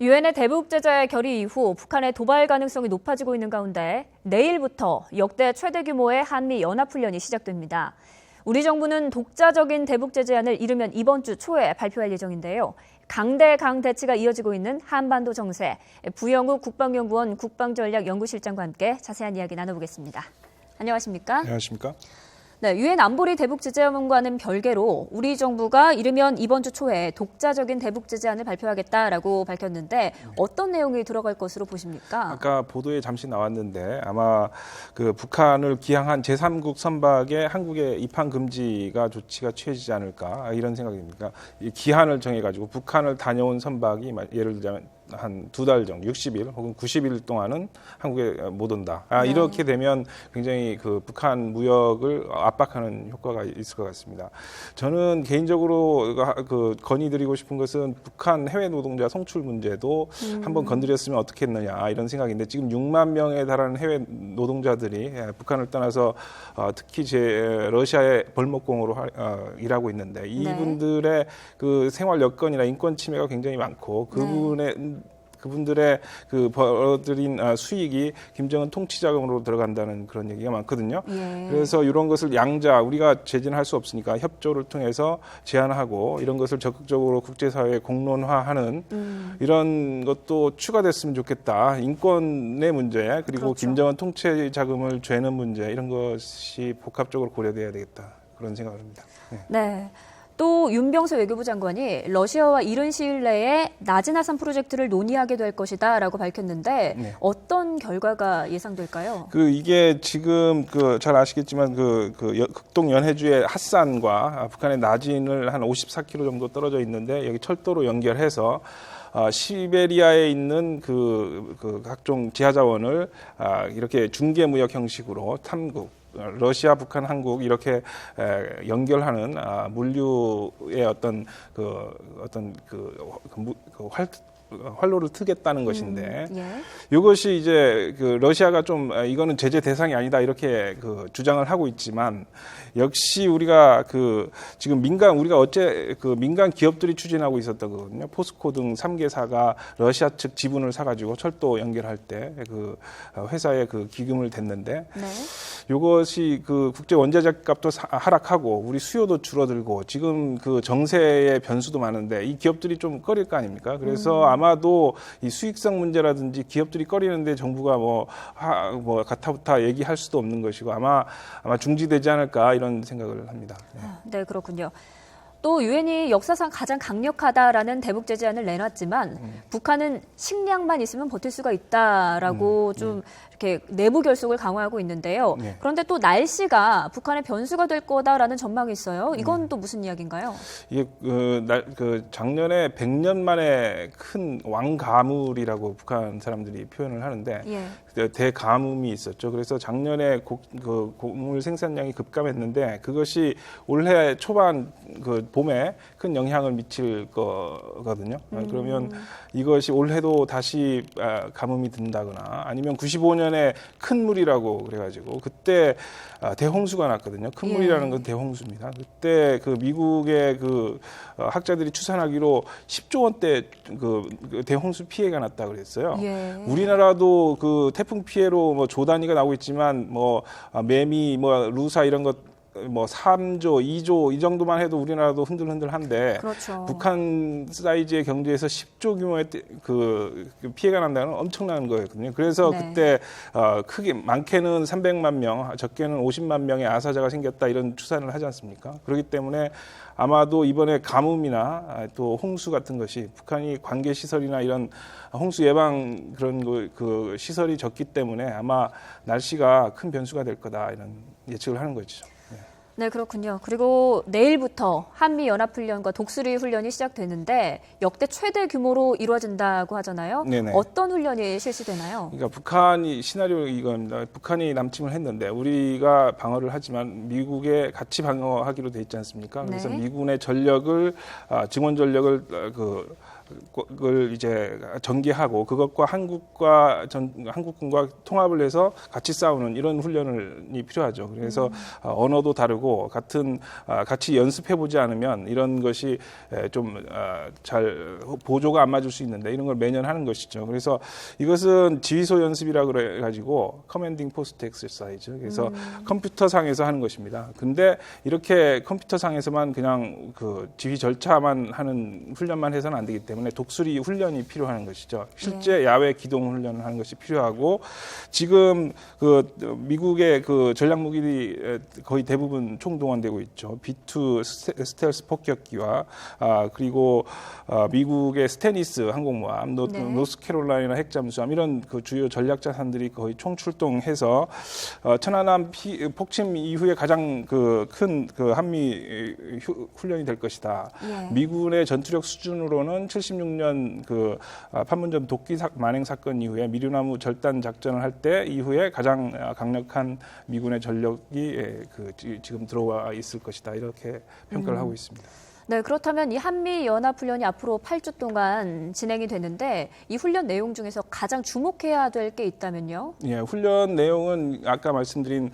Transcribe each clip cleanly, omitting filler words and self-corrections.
유엔의 대북 제재 결의 이후 북한의 도발 가능성이 높아지고 있는 가운데 내일부터 역대 최대 규모의 한미 연합훈련이 시작됩니다. 우리 정부는 독자적인 대북 제재안을 이르면 이번 주 초에 발표할 예정인데요. 강대강 대치가 이어지고 있는 한반도 정세, 부영욱 국방연구원 국방전략연구실장과 함께 자세한 이야기 나눠보겠습니다. 안녕하십니까? 안녕하십니까? 네, 유엔 안보리 대북 제재안과는 별개로 우리 정부가 이르면 이번 주 초에 독자적인 대북 제재안을 발표하겠다라고 밝혔는데 어떤 내용이 들어갈 것으로 보십니까? 아까 보도에 잠시 나왔는데 아마 그 북한을 기항한 제3국 선박의 한국의 입항 금지가 조치가 취해지지 않을까 이런 생각입니다. 이 기한을 정해가지고 북한을 다녀온 선박이 예를 들자면 한 2달 정도, 60일 혹은 90일 동안은 한국에 못 온다. 이렇게 되면 굉장히 그 북한 무역을 압박하는 효과가 있을 것 같습니다. 저는 개인적으로 그 건의드리고 싶은 것은 북한 해외 노동자 송출 문제도 한번 건드렸으면 어떻겠느냐 이런 생각인데 지금 6만 명에 달하는 해외 노동자들이 북한을 떠나서 특히 러시아의 벌목공으로 일하고 있는데 이분들의 그 생활 여건이나 인권 침해가 굉장히 많고 그분들의 그 벌어들인 수익이 김정은 통치 자금으로 들어간다는 그런 얘기가 많거든요. 그래서 이런 것을 우리가 제재는 할 수 없으니까 협조를 통해서 제한하고 이런 것을 적극적으로 국제사회에 공론화하는 이런 것도 추가됐으면 좋겠다. 인권의 문제 그리고 그렇죠. 김정은 통치 자금을 죄는 문제 이런 것이 복합적으로 고려돼야 되겠다. 그런 생각을 합니다. 네. 또 윤병서 외교부 장관이 러시아와 이른 시일 내에 낮은 하산 프로젝트를 논의하게 될 것이다라고 밝혔는데 어떤 결과가 예상될까요? 이게 지금 잘 아시겠지만 극동 연해주의 핫산과 북한의 나진을 한 54km 정도 떨어져 있는데 여기 철도로 연결해서 시베리아에 있는 각종 지하자원을 이렇게 중개무역 형식으로 러시아, 북한, 한국 이렇게 연결하는 물류의 어떤 활로를 트겠다는 것인데 이것이 이제 러시아가 좀 이거는 제재 대상이 아니다 이렇게 주장을 하고 있지만 역시 우리가 지금 우리가 민간 기업들이 추진하고 있었던 거거든요. 포스코 등 3개사가 러시아 측 지분을 사가지고 철도 연결할 때 회사에 기금을 댔는데 이것이 국제 원자재 값도 하락하고 우리 수요도 줄어들고 지금 정세의 변수도 많은데 이 기업들이 좀 꺼릴 거 아닙니까? 그래서 아마도 이 수익성 문제라든지 기업들이 꺼리는데 정부가 가타부타 얘기할 수도 없는 것이고 아마 중지되지 않을까 이런 생각을 합니다. 네, 그렇군요. 또 유엔이 역사상 가장 강력하다라는 대북 제재안을 내놨지만 북한은 식량만 있으면 버틸 수가 있다라고 좀 이렇게 내부 결속을 강화하고 있는데요. 그런데 또 날씨가 북한의 변수가 될 거다라는 전망이 있어요. 이건 또 무슨 이야기인가요? 이게 작년에 100년 만에 큰 왕가물이라고 북한 사람들이 표현을 하는데 대가뭄이 있었죠. 그래서 작년에 곡물 생산량이 급감했는데 그것이 올해 초반 봄에 큰 영향을 미칠 거거든요. 그러면 이것이 올해도 다시 가뭄이 든다거나 아니면 95년에 큰 물이라고 그래가지고 그때 대홍수가 났거든요. 큰 물이라는 건 대홍수입니다. 그때 미국의 학자들이 추산하기로 10조 원대 대홍수 피해가 났다 그랬어요. 우리나라도 태풍 피해로 조 단위가 나오고 있지만 매미, 루사 이런 것 3조, 2조 이 정도만 해도 우리나라도 흔들흔들한데 그렇죠. 북한 사이즈의 경제에서 10조 규모의 피해가 난다는 건 엄청난 거였거든요. 그래서 그때 크게 많게는 300만 명, 적게는 50만 명의 아사자가 생겼다 이런 추산을 하지 않습니까? 그렇기 때문에 아마도 이번에 가뭄이나 또 홍수 같은 것이 북한이 관계 시설이나 이런 홍수 예방 그런 시설이 적기 때문에 아마 날씨가 큰 변수가 될 거다 이런 예측을 하는 거죠. 네, 그렇군요. 그리고 내일부터 한미연합훈련과 독수리 훈련이 시작되는데 역대 최대 규모로 이루어진다고 하잖아요. 어떤 훈련이 실시되나요? 그러니까 북한이 시나리오 이겁니다. 북한이 남침을 했는데 우리가 방어를 하지만 미국에 같이 방어하기로 돼 있지 않습니까? 그래서 미군의 전력을 증원 전력을 을 이제 전개하고 그것과 한국군과 통합을 해서 같이 싸우는 이런 훈련이 필요하죠. 그래서 언어도 다르고 같이 연습해보지 않으면 이런 것이 좀 잘 보조가 안 맞을 수 있는데 이런 걸 매년 하는 것이죠. 그래서 이것은 지휘소 연습이라 그래가지고 커맨딩 포스트 엑서사이즈. 그래서 컴퓨터상에서 하는 것입니다. 근데 이렇게 컴퓨터상에서만 그냥 그 지휘 절차만 하는 훈련만 해서는 안 되기 때문에 독수리 훈련이 필요한 것이죠. 실제 야외 기동 훈련을 하는 것이 필요하고 지금 그 미국의 그 전략 무기들이 거의 대부분 총동원되고 있죠. B-2 스텔스 폭격기와 그리고 미국의 스테니스 항공모함, 노스캐롤라이나 핵잠수함 이런 그 주요 전략 자산들이 거의 총출동해서 천안함 폭침 이후에 가장 큰 한미 훈련이 될 것이다. 미군의 전투력 수준으로는 76년 그 판문점 도끼 만행 사건 이후에 미류나무 절단 작전을 할 때 이후에 가장 강력한 미군의 전력이 지금 들어와 있을 것이다. 이렇게 평가를 하고 있습니다. 네, 그렇다면 이 한미연합훈련이 앞으로 8주 동안 진행이 되는데 이 훈련 내용 중에서 가장 주목해야 될 게 있다면요? 예, 훈련 내용은 아까 말씀드린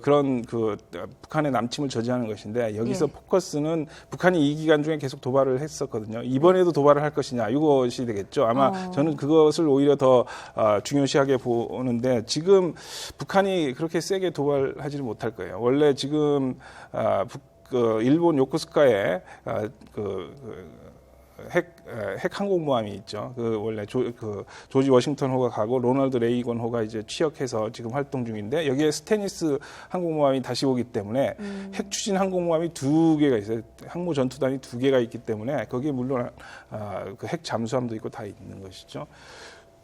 그런 북한의 남침을 저지하는 것인데 여기서 포커스는 북한이 이 기간 중에 계속 도발을 했었거든요. 이번에도 도발을 할 것이냐 이것이 되겠죠. 아마 저는 그것을 오히려 더 중요시하게 보는데 지금 북한이 그렇게 세게 도발하지는 못할 거예요. 원래 지금 일본 요코스카에 핵 항공모함이 있죠. 원래 조지 워싱턴 호가 가고 로널드 레이건 호가 이제 취역해서 지금 활동 중인데 여기에 스테니스 항공모함이 다시 오기 때문에 핵 추진 항공모함이 2개가 있어요. 항모 전투단이 2개가 있기 때문에 거기에 물론 핵 잠수함도 있고 다 있는 것이죠.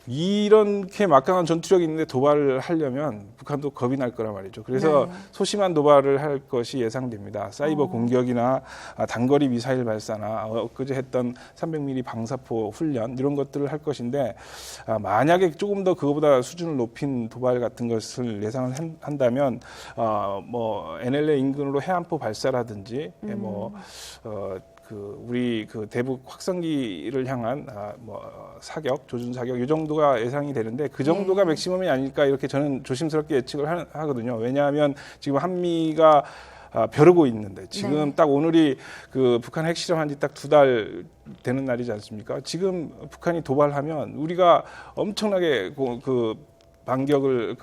이렇게 막강한 전투력이 있는데 도발을 하려면 북한도 겁이 날 거란 말이죠. 그래서 소심한 도발을 할 것이 예상됩니다. 사이버 공격이나 단거리 미사일 발사나 엊그제 했던 300mm 방사포 훈련 이런 것들을 할 것인데 만약에 조금 더 그거보다 수준을 높인 도발 같은 것을 예상을 한다면 NLL 인근으로 해안포 발사라든지 우리 대북 확성기를 향한 사격, 조준 사격 이 정도가 예상이 되는데 그 정도가 맥시멈이 아닐까 이렇게 저는 조심스럽게 예측을 하거든요. 왜냐하면 지금 한미가 벼르고 있는데 지금 딱 오늘이 북한 핵실험한 지 딱 2달 되는 날이지 않습니까? 지금 북한이 도발하면 우리가 엄청나게 반격을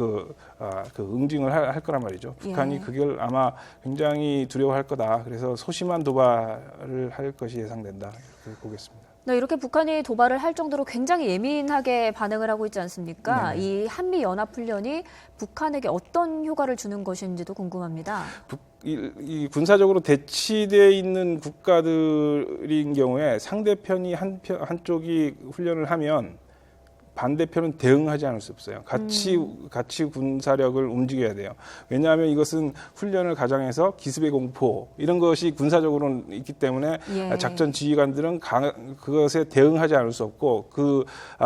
응징을 할 거란 말이죠. 북한이 그걸 아마 굉장히 두려워할 거다. 그래서 소심한 도발을 할 것이 예상된다. 이렇게 보겠습니다. 네, 이렇게 북한이 도발을 할 정도로 굉장히 예민하게 반응을 하고 있지 않습니까? 이 한미연합훈련이 북한에게 어떤 효과를 주는 것인지도 궁금합니다. 이 군사적으로 대치되어 있는 국가들인 경우에 상대편이 한쪽이 훈련을 하면 반대편은 대응하지 않을 수 없어요. 같이 군사력을 움직여야 돼요. 왜냐하면 이것은 훈련을 가장해서 기습의 공포 이런 것이 군사적으로는 있기 때문에 작전 지휘관들은 그것에 대응하지 않을 수 없고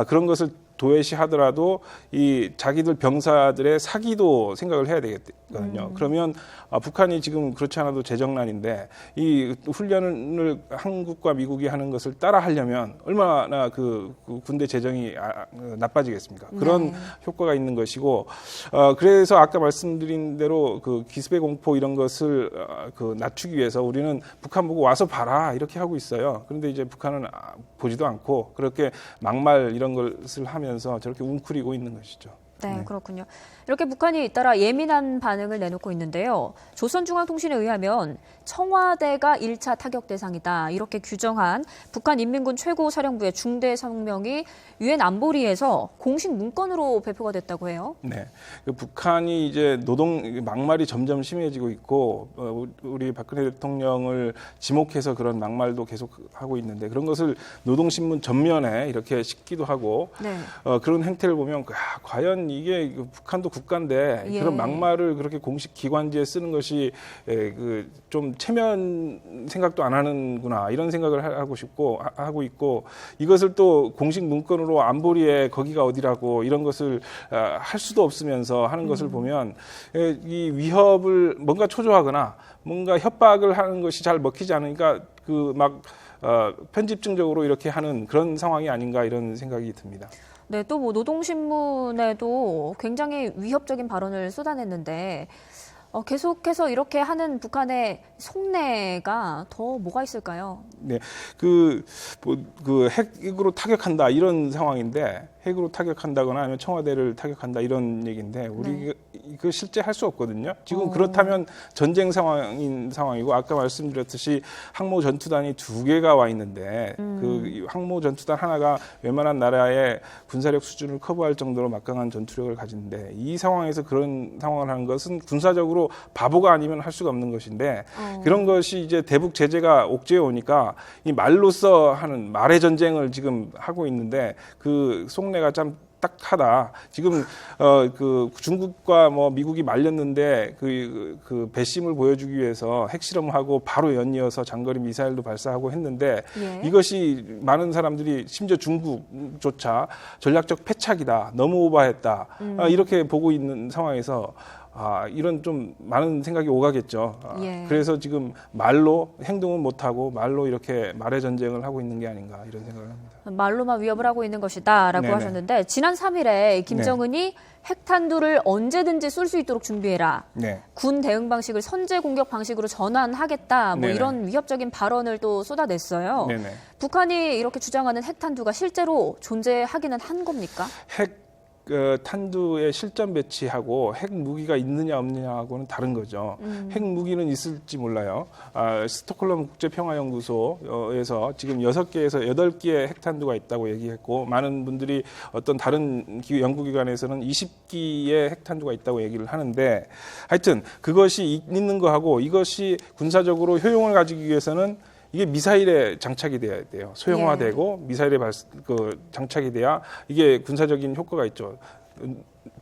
그런 것을 도외시하더라도 이 자기들 병사들의 사기도 생각을 해야 되거든요. 그러면 북한이 지금 그렇지 않아도 재정난인데 이 훈련을 한국과 미국이 하는 것을 따라 하려면 얼마나 군대 재정이 나빠지겠습니까? 그런 효과가 있는 것이고 그래서 아까 말씀드린 대로 기습의 공포 이런 것을 낮추기 위해서 우리는 북한 보고 와서 봐라 이렇게 하고 있어요. 그런데 이제 북한은 보지도 않고 그렇게 막말 이런 것을 하면서 저렇게 웅크리고 있는 것이죠. 네, 그렇군요. 이렇게 북한이 잇따라 예민한 반응을 내놓고 있는데요. 조선중앙통신에 의하면 청와대가 1차 타격 대상이다. 이렇게 규정한 북한 인민군 최고사령부의 중대 성명이 유엔 안보리에서 공식 문건으로 배포가 됐다고 해요. 네, 북한이 이제 막말이 점점 심해지고 있고 우리 박근혜 대통령을 지목해서 그런 막말도 계속 하고 있는데 그런 것을 노동신문 전면에 이렇게 싣기도 하고 그런 행태를 보면 과연 이게 북한도 국가인데 그런 막말을 그렇게 공식 기관지에 쓰는 것이 좀 체면 생각도 안 하는구나 이런 생각을 하고 있고 이것을 또 공식 문건으로 안보리에 거기가 어디라고 이런 것을 할 수도 없으면서 하는 것을 보면 이 위협을 뭔가 초조하거나 뭔가 협박을 하는 것이 잘 먹히지 않으니까 편집증적으로 이렇게 하는 그런 상황이 아닌가 이런 생각이 듭니다. 네, 또 뭐 노동신문에도 굉장히 위협적인 발언을 쏟아냈는데 계속해서 이렇게 하는 북한의 속내가 더 뭐가 있을까요? 네, 핵으로 타격한다 이런 상황인데 핵으로 타격한다거나 아니면 청와대를 타격한다 이런 얘기인데 우리 그 실제 할 수 없거든요. 지금 그렇다면 전쟁 상황이고 아까 말씀드렸듯이 항모 전투단이 2개가 와 있는데 그 항모 전투단 하나가 웬만한 나라의 군사력 수준을 커버할 정도로 막강한 전투력을 가지는데 이 상황에서 그런 상황을 하는 것은 군사적으로 바보가 아니면 할 수가 없는 것인데 그런 것이 이제 대북 제재가 옥죄어 오니까 이 말로써 하는 말의 전쟁을 지금 하고 있는데 그 속내가 참 딱하다. 지금 그 중국과 뭐 미국이 말렸는데 그 배심을 보여주기 위해서 핵실험하고 바로 연이어서 장거리 미사일도 발사하고 했는데 이것이 많은 사람들이 심지어 중국조차 전략적 패착이다. 너무 오버했다. 이렇게 보고 있는 상황에서 이런 좀 많은 생각이 오가겠죠. 그래서 지금 말로 행동은 못하고 말로 이렇게 말의 전쟁을 하고 있는 게 아닌가 이런 생각을 합니다. 말로만 위협을 하고 있는 것이다라고 네네. 하셨는데 지난 3일에 김정은이 핵탄두를 언제든지 쏠 수 있도록 준비해라. 네. 군 대응 방식을 선제 공격 방식으로 전환하겠다. 뭐 네네. 이런 위협적인 발언을 또 쏟아냈어요. 네네. 북한이 이렇게 주장하는 핵탄두가 실제로 존재하기는 한 겁니까? 핵 탄두의 실전 배치하고 핵 무기가 있느냐 없느냐하고는 다른 거죠. 핵 무기는 있을지 몰라요. 스톡홀름 국제평화연구소에서 지금 6개에서 8개의 핵탄두가 있다고 얘기했고 많은 분들이 어떤 다른 연구기관에서는 20기의 핵탄두가 있다고 얘기를 하는데 하여튼 그것이 있는 거하고 이것이 군사적으로 효용을 가지기 위해서는 이게 미사일에 장착이 돼야 돼요. 소형화되고 미사일에 장착이 돼야 이게 군사적인 효과가 있죠.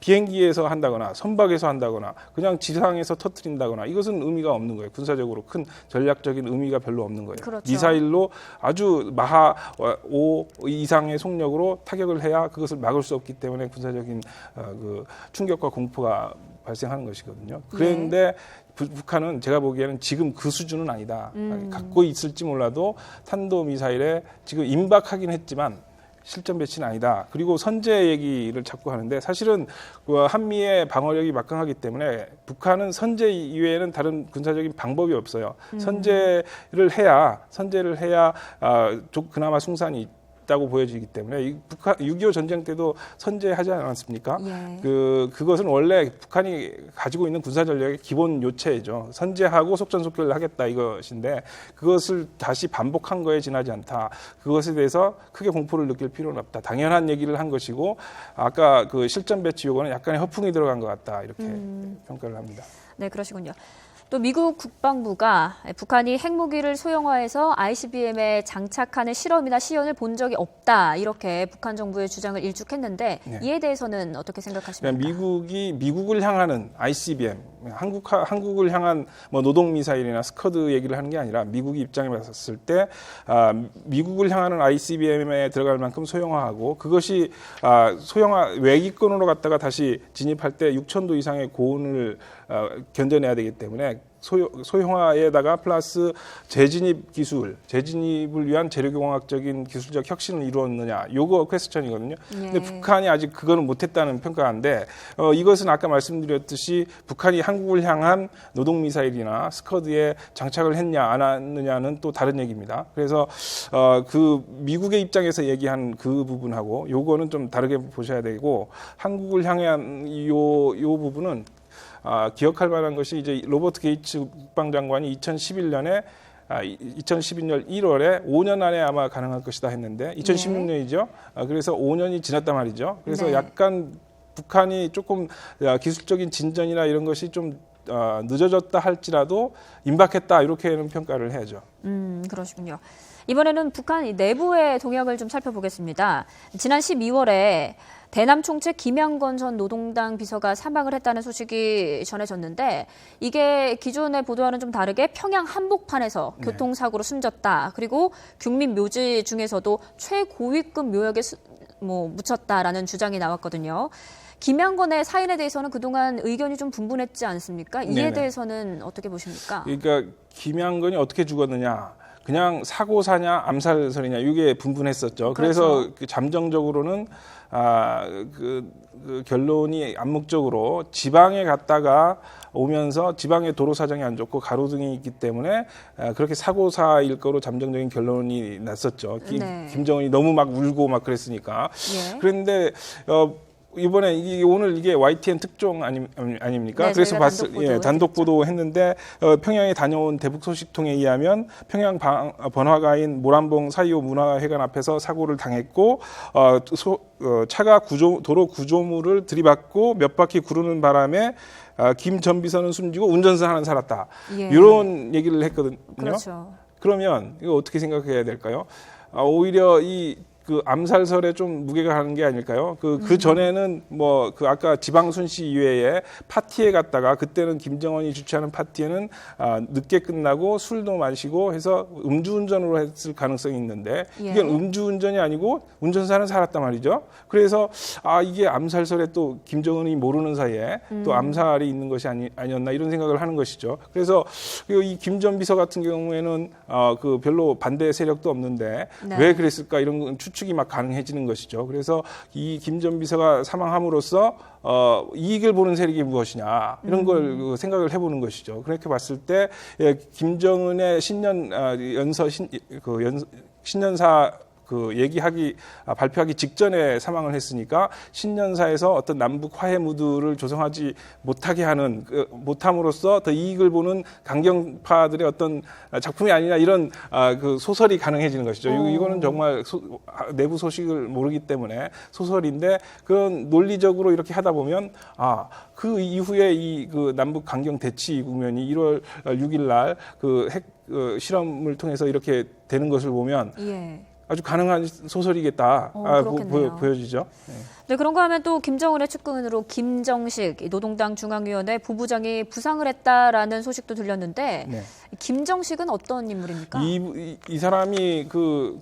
비행기에서 한다거나 선박에서 한다거나 그냥 지상에서 터뜨린다거나 이것은 의미가 없는 거예요. 군사적으로 큰 전략적인 의미가 별로 없는 거예요. 그렇죠. 미사일로 아주 마하 5 이상의 속력으로 타격을 해야 그것을 막을 수 없기 때문에 군사적인 그 충격과 공포가 발생하는 것이거든요. 그런데 북한은 제가 보기에는 지금 그 수준은 아니다. 갖고 있을지 몰라도 탄도미사일에 지금 임박하긴 했지만 실전 배치는 아니다. 그리고 선제 얘기를 자꾸 하는데 사실은 한미의 방어력이 막강하기 때문에 북한은 선제 이외에는 다른 군사적인 방법이 없어요. 선제를 해야 그나마 승산이 있다고 보여지기 때문에 북한 6.25 전쟁 때도 선제하지 않았습니까? 그것은 원래 북한이 가지고 있는 군사 전략의 기본 요체죠. 선제하고 속전속결을 하겠다 이것인데 그것을 다시 반복한 거에 지나지 않다. 그것에 대해서 크게 공포를 느낄 필요는 없다. 당연한 얘기를 한 것이고 아까 그 실전 배치 요구는 약간의 허풍이 들어간 것 같다 이렇게 평가를 합니다. 네, 그러시군요. 또 미국 국방부가 북한이 핵무기를 소형화해서 ICBM에 장착하는 실험이나 시연을 본 적이 없다. 이렇게 북한 정부의 주장을 일축했는데 이에 대해서는 어떻게 생각하십니까? 미국을 향하는 ICBM, 한국을 향한 뭐 노동미사일이나 스커드 얘기를 하는 게 아니라 미국이 입장에 봤을 때 미국을 향하는 ICBM에 들어갈 만큼 소형화하고 그것이 외기권으로 갔다가 다시 진입할 때 6,000도 이상의 고온을 견뎌내야 되기 때문에 소형화에다가 플러스 재진입을 위한 재료공학적인 기술적 혁신을 이루었느냐, 요거 퀘스천이거든요. 근데 북한이 아직 그거는 못했다는 평가인데 이것은 아까 말씀드렸듯이 북한이 한국을 향한 노동미사일이나 스커드에 장착을 했냐 안 했느냐는 또 다른 얘기입니다. 그래서 그 미국의 입장에서 얘기한 그 부분하고 요거는 좀 다르게 보셔야 되고 한국을 향한 요 부분은 기억할 만한 것이 이제 로버트 게이츠 국방장관이 2011년 1월에 5년 안에 아마 가능할 것이다 했는데 2016년이죠. 그래서 5년이 지났단 말이죠. 그래서 약간 북한이 조금 기술적인 진전이나 이런 것이 좀 늦어졌다 할지라도 임박했다 이렇게는 평가를 해야죠. 그러시군요. 이번에는 북한 내부의 동향을 좀 살펴보겠습니다. 지난 12월에 대남 총책 김양건 전 노동당 비서가 사망을 했다는 소식이 전해졌는데 이게 기존의 보도와는 좀 다르게 평양 한복판에서 교통사고로 숨졌다. 그리고 국민 묘지 중에서도 최고위급 묘역에 묻혔다라는 주장이 나왔거든요. 김양건의 사인에 대해서는 그동안 의견이 좀 분분했지 않습니까? 이에 대해서는 어떻게 보십니까? 그러니까 김양건이 어떻게 죽었느냐. 그냥 사고사냐 암살설이냐 이게 분분했었죠. 그래서 그렇죠. 그 잠정적으로는 그 결론이 암묵적으로 지방에 갔다가 오면서 지방의 도로 사정이 안 좋고 가로등이 있기 때문에 그렇게 사고사일 거로 잠정적인 결론이 났었죠. 네. 김정은이 너무 막 울고 막 그랬으니까. 예. 그런데 이번에 오늘 이게 YTN 특종 아닙니까? 네, 그래서 저희가 단독 보도했는데 평양에 다녀온 대북 소식통에 의하면 평양 번화가인 모란봉 사이오 문화회관 앞에서 사고를 당했고 차가 도로 구조물을 들이받고 몇 바퀴 구르는 바람에 김 전 비서는 숨지고 운전사 하나는 살았다. 예. 이런 얘기를 했거든요. 그렇죠. 그러면 이거 어떻게 생각해야 될까요? 오히려 그 암살설에 좀 무게가 가는 게 아닐까요? 그 전에는 아까 지방순 씨 이외에 파티에 갔다가 그때는 김정은이 주최하는 파티에는 늦게 끝나고 술도 마시고 해서 음주운전으로 했을 가능성이 있는데 예. 이게 음주운전이 아니고 운전사는 살았단 말이죠. 그래서 이게 암살설에 또 김정은이 모르는 사이에 또 암살이 있는 것이 아니었나 이런 생각을 하는 것이죠. 그래서 이 김 전 비서 같은 경우에는 그 별로 반대 세력도 없는데 네. 왜 그랬을까 이런 건 추측이 막 가능해지는 것이죠. 그래서 이 김 전 비서가 사망함으로써 이익을 보는 세력이 무엇이냐 이런 걸 생각을 해보는 것이죠. 그렇게 봤을 때 김정은의 신년사 발표하기 직전에 사망을 했으니까 신년사에서 어떤 남북 화해 무드를 조성하지 못함으로써 더 이익을 보는 강경파들의 어떤 작품이 아니냐 이런 그 소설이 가능해지는 것이죠. 이거는 정말 내부 소식을 모르기 때문에 소설인데 그런 논리적으로 이렇게 하다 보면 그 이후에 그 남북 강경 대치 국면이 1월 6일 날 그 핵 실험을 통해서 이렇게 되는 것을 보면 예. 아주 가능한 소설이겠다 보여지죠. 네. 네, 그런가 하면 또 김정은의 측근으로 김정식 노동당 중앙위원회 부부장이 부상을 했다라는 소식도 들렸는데 네. 김정식은 어떤 인물입니까? 이 사람이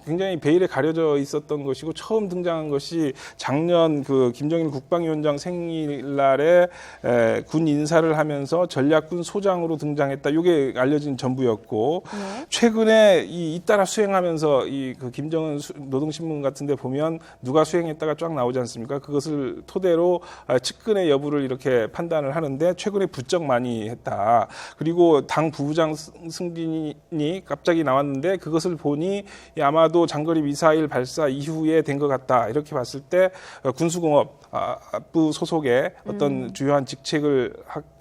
굉장히 베일에 가려져 있었던 것이고 처음 등장한 것이 작년 김정일 국방위원장 생일날에 군 인사를 하면서 전략군 소장으로 등장했다. 이게 알려진 전부였고 네. 최근에 잇따라 수행하면서 그 김정은 노동신문 같은데 보면 누가 수행했다가 쫙 나오지 않습니까? 그것을 토대로 측근의 여부를 이렇게 판단을 하는데 최근에 부쩍 많이 했다. 그리고 당 부부장 승진이 갑자기 나왔는데 그것을 보니 아마도 장거리 미사일 발사 이후에 된 것 같다. 이렇게 봤을 때 군수공업부 소속의 어떤 주요한 직책을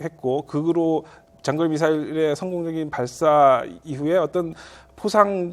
했고 그로 장거리 미사일의 성공적인 발사 이후에 어떤 포상의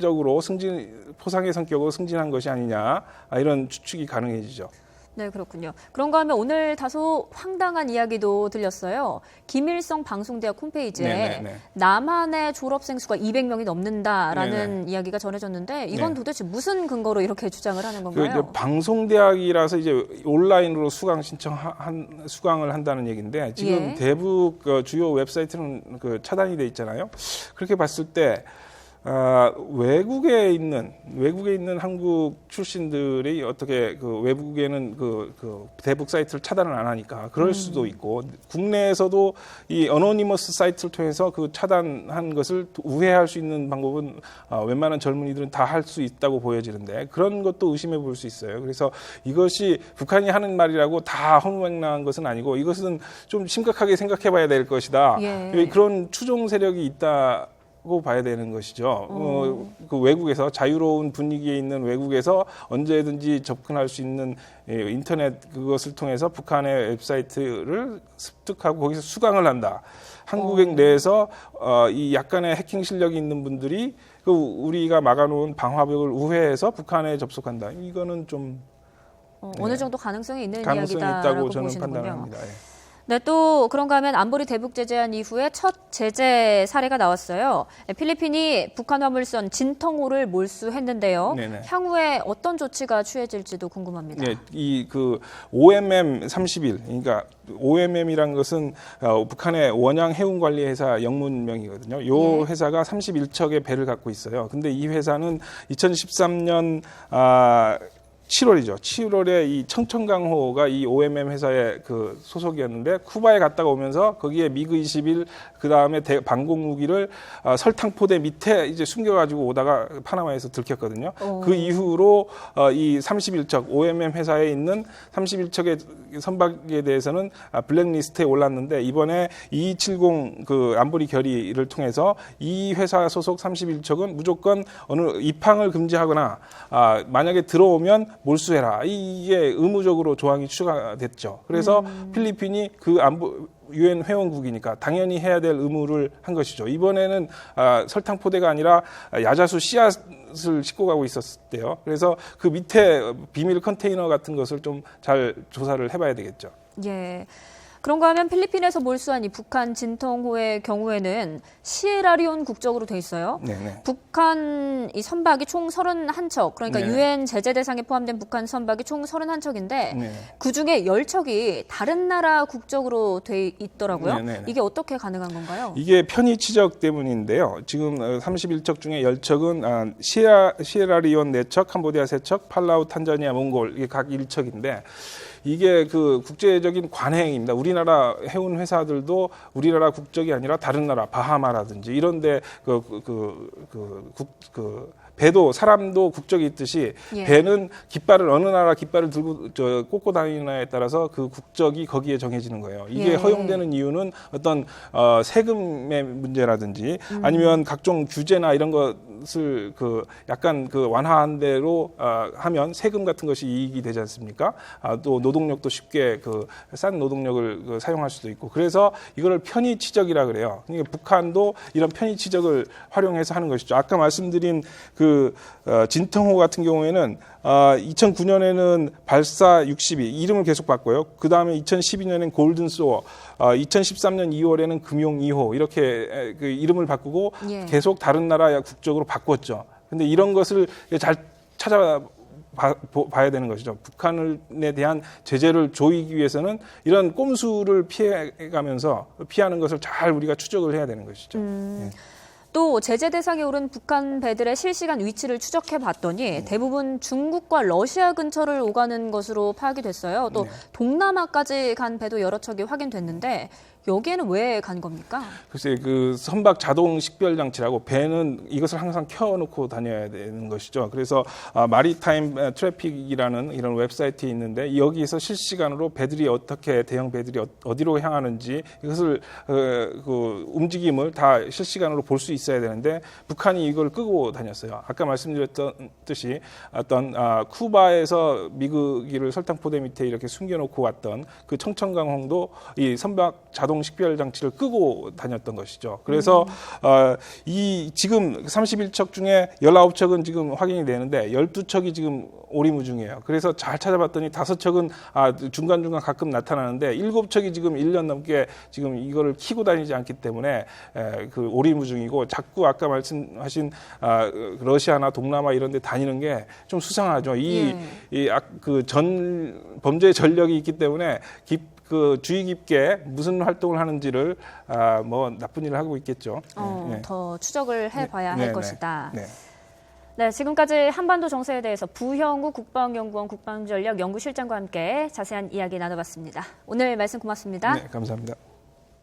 성격으로 승진한 것이 아니냐 이런 추측이 가능해지죠. 네, 그렇군요. 그런가 하면 오늘 다소 황당한 이야기도 들렸어요. 김일성 방송대학 홈페이지에 네네네. 남한의 졸업생 수가 200명이 넘는다라는 네네. 이야기가 전해졌는데 이건 네. 도대체 무슨 근거로 이렇게 주장을 하는 건가요? 이제 방송대학이라서 이제 온라인으로 수강을 한다는 얘기인데 지금 예. 대북 주요 웹사이트는 차단이 돼 있잖아요. 그렇게 봤을 때 외국에 있는 한국 출신들이 어떻게 외국에는 대북 사이트를 차단을 안 하니까 그럴 수도 있고 국내에서도 이 어노니머스 사이트를 통해서 차단한 것을 우회할 수 있는 방법은 웬만한 젊은이들은 다 할 수 있다고 보여지는데 그런 것도 의심해 볼 수 있어요. 그래서 이것이 북한이 하는 말이라고 다 허무맹랑한 것은 아니고 이것은 좀 심각하게 생각해 봐야 될 것이다. 예. 그런 추종 세력이 있다. 고 봐야 되는 것이죠. 그 외국에서 자유로운 분위기에 있는 외국에서 언제든지 접근할 수 있는 인터넷 그것을 통해서 북한의 웹사이트를 습득하고 거기서 수강을 한다. 한국 내에서 이 약간의 해킹 실력이 있는 분들이 우리가 막아놓은 방화벽을 우회해서 북한에 접속한다. 이거는 좀 어느 정도 가능성이 있는 가능성이 이야기다라고 있다고 저는 보시는군요. 판단합니다. 예. 네, 또 그런가 하면 안보리 대북 제재한 이후에 첫 제재 사례가 나왔어요. 필리핀이 북한 화물선 진텅호를 몰수했는데요. 네네. 향후에 어떤 조치가 취해질지도 궁금합니다. 네, OMM 30일, 그러니까 OMM이란 것은 북한의 원양 해운관리회사 영문명이거든요. 이 예. 회사가 31척의 배를 갖고 있어요. 근데 이 회사는 2013년 7월이죠. 7월에 이 청천강호가 이 OMM 회사의 그 소속이었는데 쿠바에 갔다가 오면서 거기에 미그 21 그 다음에 방공 무기를 설탕포대 밑에 이제 숨겨가지고 오다가 파나마에서 들켰거든요. 그 이후로 이 31척 OMM 회사에 있는 31척의 선박에 대해서는 블랙리스트에 올랐는데 이번에 2270 그 안보리 결의를 통해서 이 회사 소속 31척은 무조건 어느 입항을 금지하거나 만약에 들어오면 몰수해라. 이게 의무적으로 조항이 추가됐죠. 그래서 필리핀이 그 안보 유엔 회원국이니까 당연히 해야 될 의무를 한 것이죠. 이번에는 설탕포대가 아니라 야자수 씨앗을 싣고 가고 있었대요. 그래서 그 밑에 비밀 컨테이너 같은 것을 좀 잘 조사를 해봐야 되겠죠. 예. 그런가 하면 필리핀에서 몰수한 이 북한 진통호의 경우에는 시에라리온 국적으로 돼 있어요. 네네. 북한 이 선박이 총 31척, 그러니까 네. 유엔 제재 대상에 포함된 북한 선박이 총 31척인데 네. 그중에 10척이 다른 나라 국적으로 돼 있더라고요. 네네네. 이게 어떻게 가능한 건가요? 이게 편의 지적 때문인데요. 지금 31척 중에 10척은 시에라리온 4척, 캄보디아 3척, 팔라우, 탄자니아, 몽골 이게 각 1척인데 이게 그 국제적인 관행입니다. 우리나라 해운 회사들도 우리나라 국적이 아니라 다른 나라 바하마라든지 이런데 배도 사람도 국적이 있듯이 예. 배는 깃발을 어느 나라 깃발을 들고 꽂고 다니느냐에 따라서 그 국적이 거기에 정해지는 거예요. 이게 예. 허용되는 이유는 어떤 세금의 문제라든지 아니면 각종 규제나 이런 것을 약간 완화한 대로 하면 세금 같은 것이 이익이 되지 않습니까? 또 노동력도 쉽게 싼 노동력을 사용할 수도 있고 그래서 이거를 편의 지적이라 그래요. 그러니까 북한도 이런 편의 지적을 활용해서 하는 것이죠. 아까 말씀드린 진통호 같은 경우에는 2009년에는 발사 62 이름을 계속 바꿔요. 그 다음에 2012년엔 골든소어, 2013년 2월에는 금용 2호 이렇게 그 이름을 바꾸고 예. 계속 다른 나라 국적으로 바꿨죠. 근데 이런 것을 잘 봐야 되는 것이죠. 북한에 대한 제재를 조이기 위해서는 이런 꼼수를 피하는 것을 잘 우리가 추적을 해야 되는 것이죠. 예. 또 제재 대상에 오른 북한 배들의 실시간 위치를 추적해 봤더니 대부분 중국과 러시아 근처를 오가는 것으로 파악이 됐어요. 또 네. 동남아까지 간 배도 여러 척이 확인됐는데 여기에는 왜 간 겁니까? 글쎄 그 선박 자동 식별 장치라고 배는 이것을 항상 켜놓고 다녀야 되는 것이죠. 그래서 마리타임 트래픽이라는 이런 웹사이트에 있는데 여기에서 실시간으로 배들이 어떻게 대형 배들이 어디로 향하는지 이것을 움직임을 다 실시간으로 볼 수 있어야 되는데 북한이 이걸 끄고 다녔어요. 아까 말씀드렸듯이 어떤 쿠바에서 미국기를 설탕포대 밑에 이렇게 숨겨놓고 왔던 그 청천강홍도 이 선박 자동 식별 장치를 끄고 다녔던 것이죠. 그래서 이 지금 31척 중에 19척은 지금 확인이 되는데 12척이 지금 오리무중이에요. 그래서 잘 찾아봤더니 5척은 중간중간 가끔 나타나는데 7척이 지금 1년 넘게 지금 이거를 키고 다니지 않기 때문에 그 오리무중이고 자꾸 아까 말씀하신 러시아나 동남아 이런 데 다니는 게 좀 수상하죠. 범죄 전력이 있기 때문에 주의 깊게 무슨 활동을 하는지를 나쁜 일을 하고 있겠죠. 네. 더 추적을 해봐야 할 것이다. 네. 네, 지금까지 한반도 정세에 대해서 부형우 국방연구원 국방전략연구실장과 함께 자세한 이야기 나눠봤습니다. 오늘 말씀 고맙습니다. 네, 감사합니다.